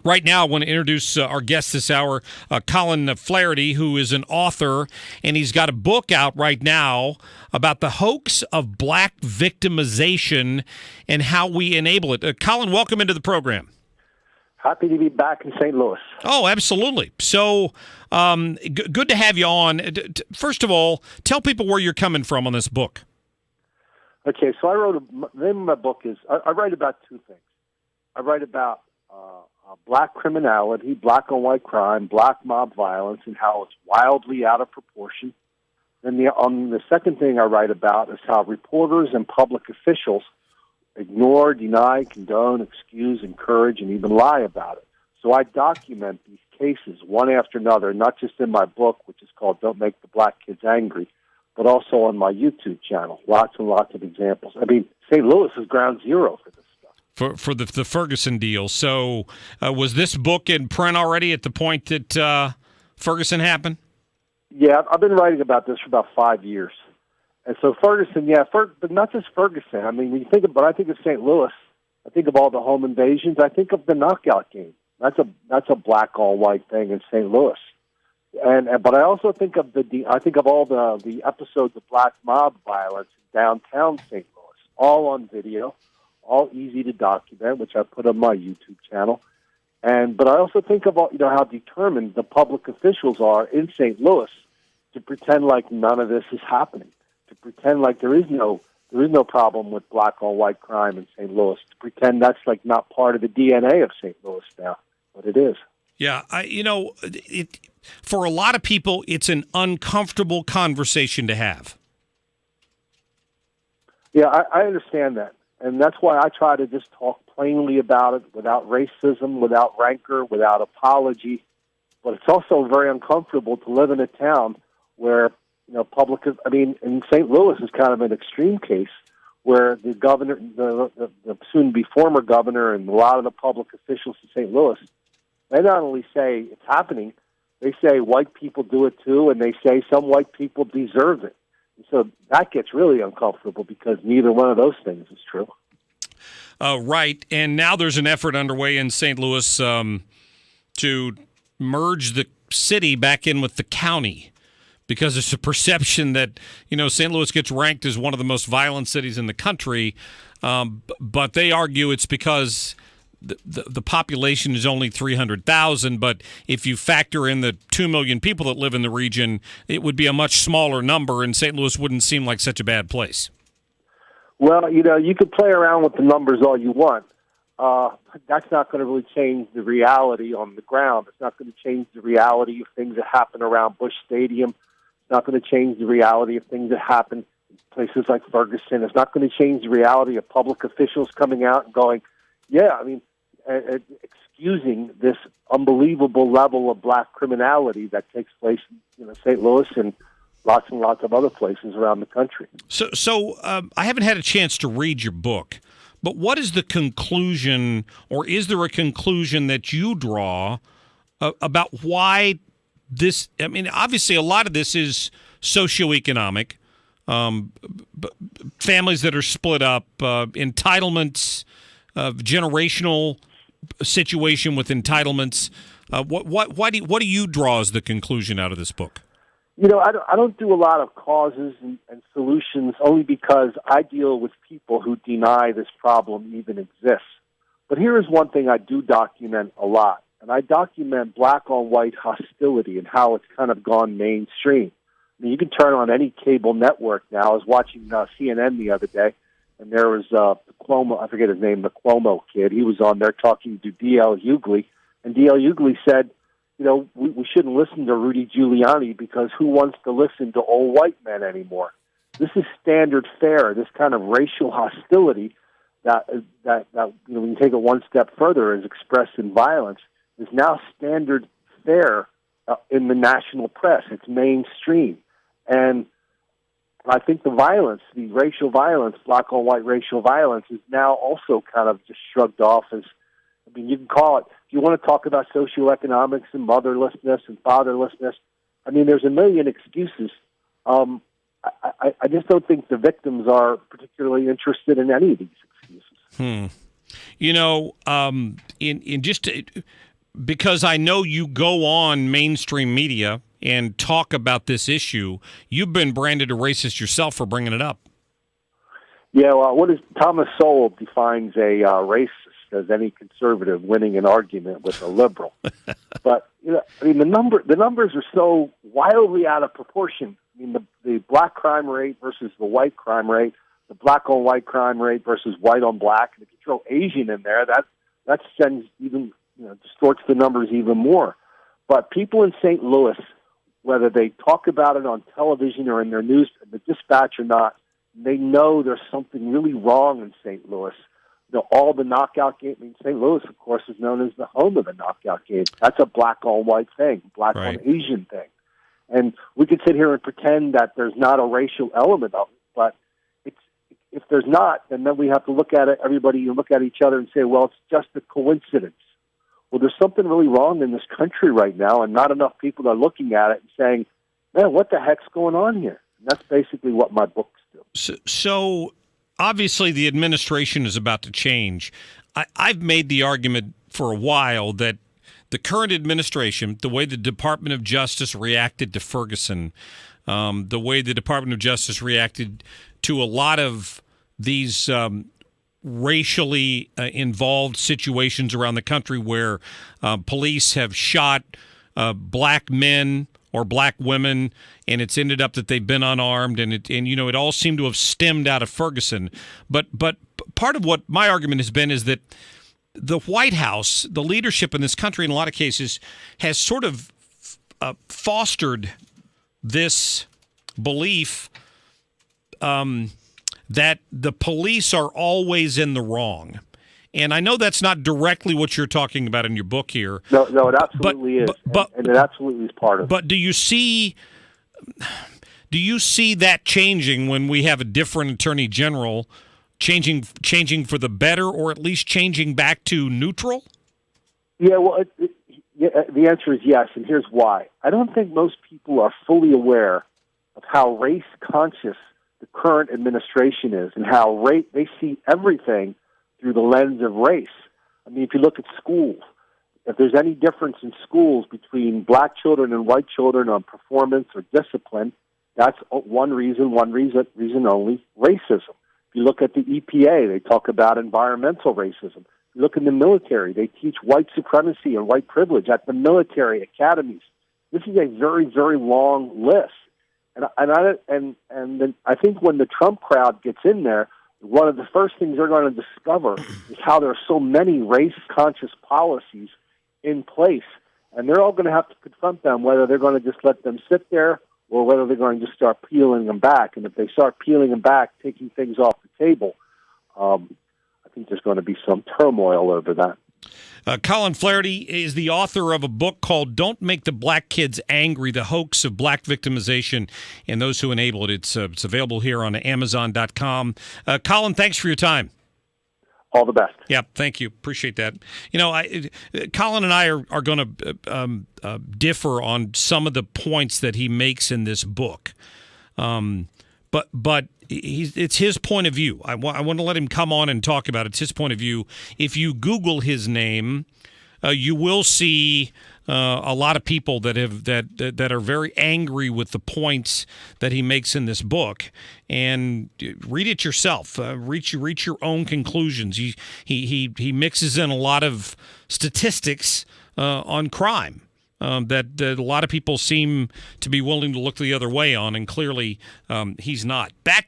Right now, I want to introduce our guest this hour, Colin Flaherty, who is an author, and he's got a book out right now about the hoax of black victimization and how we enable it. Colin, welcome into the program. Happy to be back in St. Louis. Oh, absolutely. So good to have you on. First of all, tell people where you're coming from on this book. Okay, so the name of my book is, I write about two things. I write about black criminality, black on white crime, black mob violence, and how it's wildly out of proportion. Then the second thing I write about is how reporters and public officials ignore, deny, condone, excuse, encourage, and even lie about it. So I document these cases one after another, not just in my book, which is called Don't Make the Black Kids Angry, but also on my YouTube channel. Lots and lots of examples. I mean, St. Louis is ground zero for this. For the Ferguson deal. So was this book in print already at the point that Ferguson happened? Yeah, I've been writing about this for about 5 years. And so Ferguson, but not just Ferguson. I mean, when I think of St. Louis, I think of all the home invasions. I think of the knockout game. That's a black on white thing in St. Louis. But I also think of all the episodes of black mob violence in downtown St. Louis, all on video, all easy to document, which I put on my YouTube channel. But I also think of how determined the public officials are in St. Louis to pretend like none of this is happening, to pretend like there is no problem with black on white crime in St. Louis, to pretend that's like not part of the DNA of St. Louis now, but it is. Yeah, for a lot of people, it's an uncomfortable conversation to have. Yeah, I understand that. And that's why I try to just talk plainly about it, without racism, without rancor, without apology. But it's also very uncomfortable to live in a town where, in St. Louis is kind of an extreme case where the governor, the soon-to-be former governor, and a lot of the public officials in St. Louis, they not only say it's happening, they say white people do it too, and they say some white people deserve it. So that gets really uncomfortable because neither one of those things is true. Right. And now there's an effort underway in St. Louis to merge the city back in with the county because there's a perception that, St. Louis gets ranked as one of the most violent cities in the country. But they argue it's because the population is only 300,000, but if you factor in the 2 million people that live in the region, it would be a much smaller number, and St. Louis wouldn't seem like such a bad place. Well, you could play around with the numbers all you want. That's not going to really change the reality on the ground. It's not going to change the reality of things that happen around Busch Stadium. It's not going to change the reality of things that happen in places like Ferguson. It's not going to change the reality of public officials coming out and going, excusing this unbelievable level of black criminality that takes place in St. Louis and lots of other places around the country. So I haven't had a chance to read your book, but what is the conclusion, or is there a conclusion that you draw about why this? I mean, obviously, a lot of this is socioeconomic, families that are split up, entitlements, generational situation with entitlements. What do you draw as the conclusion out of this book? I don't do a lot of causes and solutions only because I deal with people who deny this problem even exists. But here is one thing I do document a lot, and I document black on white hostility and how it's kind of gone mainstream. I mean, you can turn on any cable network now. I was watching CNN the other day, and there was Cuomo, I forget his name, the Cuomo kid. He was on there talking to D.L. Hughley, and D.L. Hughley said, we shouldn't listen to Rudy Giuliani because who wants to listen to old white men anymore? This is standard fare, this kind of racial hostility that when you take it one step further is expressed in violence, is now standard fare in the national press. It's mainstream. And I think the violence, the racial violence, black on white racial violence, is now also kind of just shrugged off as, you can call it, if you want to talk about socioeconomics and motherlessness and fatherlessness, there's a million excuses. I just don't think the victims are particularly interested in any of these excuses. In just because I know you go on mainstream media and talk about this issue, you've been branded a racist yourself for bringing it up. Yeah, well, what is Thomas Sowell defines a racist as any conservative winning an argument with a liberal. But I mean, the numbers are so wildly out of proportion. I mean, the black crime rate versus the white crime rate, the black on white crime rate versus white on black, and if you throw Asian in there, that sends even distorts the numbers even more. But people in St. Louis, whether they talk about it on television or in their news, the Dispatch or not, they know there's something really wrong in St. Louis. All the knockout games. I mean, St. Louis, of course, is known as the home of the knockout games. That's a black on white thing, black on Asian thing. And we could sit here and pretend that there's not a racial element of it, but if there's not, then we have to look at it. Everybody, you look at each other and say, well, it's just a coincidence. Well, there's something really wrong in this country right now, and not enough people are looking at it and saying, man, what the heck's going on here? And that's basically what my books do. So obviously the administration is about to change. I've made the argument for a while that the current administration, the way the Department of Justice reacted to Ferguson, the way the Department of Justice reacted to a lot of these racially involved situations around the country where police have shot black men or black women, and it's ended up that they've been unarmed, and it all seemed to have stemmed out of Ferguson. But part of what my argument has been is that the White House, the leadership in this country, in a lot of cases, has sort of fostered this belief that the police are always in the wrong. And I know that's not directly what you're talking about in your book here. No, it absolutely is. And it absolutely is part of it. But do you see that changing when we have a different attorney general, changing for the better, or at least changing back to neutral? Yeah, well, the answer is yes, and here's why. I don't think most people are fully aware of how race-conscious the current administration is and how they see everything through the lens of race. I mean, if you look at schools, if there's any difference in schools between black children and white children on performance or discipline, that's one reason only, racism. If you look at the EPA, they talk about environmental racism. If you look in the military, they teach white supremacy and white privilege at the military academies. This is a very, very long list. And then I think when the Trump crowd gets in there, one of the first things they're going to discover is how there are so many race-conscious policies in place. And they're all going to have to confront them, whether they're going to just let them sit there or whether they're going to just start peeling them back. And if they start peeling them back, taking things off the table, I think there's going to be some turmoil over that. Colin Flaherty is the author of a book called Don't Make the Black Kids Angry, The Hoax of Black Victimization and Those Who Enable It. It's available here on Amazon.com. Colin, thanks for your time. All the best. Yeah, thank you. Appreciate that. Colin and I are going to differ on some of the points that he makes in this book. But it's his point of view. I want to let him come on and talk about it. It's his point of view. If you Google his name, you will see a lot of people that are very angry with the points that he makes in this book. And read it yourself. Reach your own conclusions. He mixes in a lot of statistics on crime. That a lot of people seem to be willing to look the other way on, and clearly he's not. Back